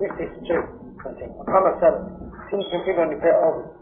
questi street, assim, Palma Cell, things can people repair always.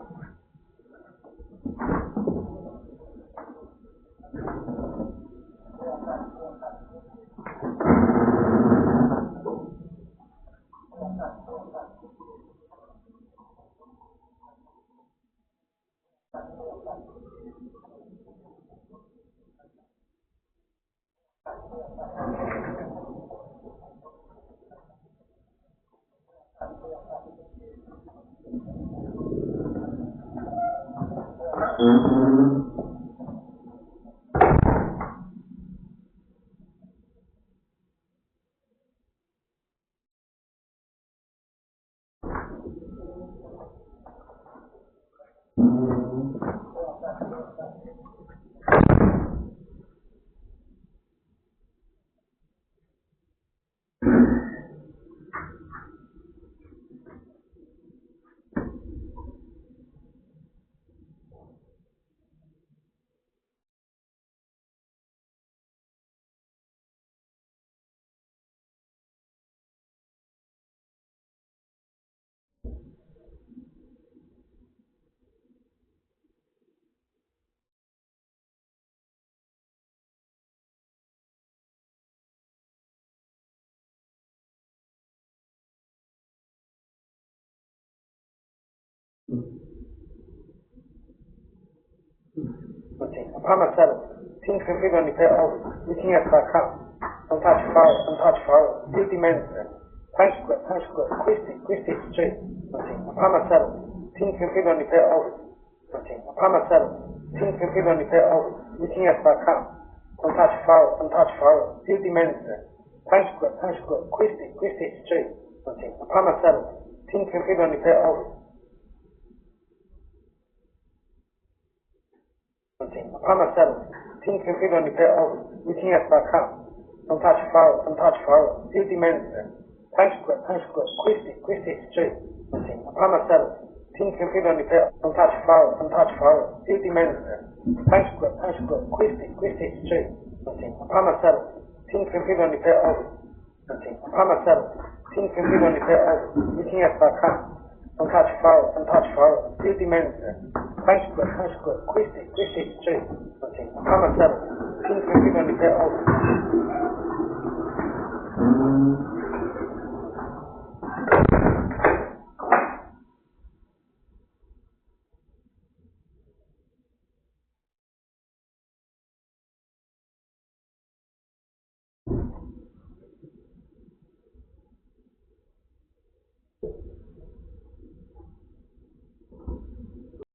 Palma Cell, things can people repair always. Looking at my account, don't touch fire, still demands Times Square, Christie Street, Palma Cell, things can people repair always. Palma Cell, things can people repair always. Looking at my account, don't touch fire, still demands Times Square, Christie Street, Palma Cell, things can people repair always. Palma Cell, things can people repair always. Looking at my account, don't touch fire, still demands Times Square, Christie Street, Palma Cell, things can people repair, don't touch fire, still demands Times Square, Christie Street, Palma Cell, things can people repair always. Palma Cell, things can people repair always. Looking at my account, don't touch fire, still demands Times Square, Christie Street, Palma Cell, things can people repair always.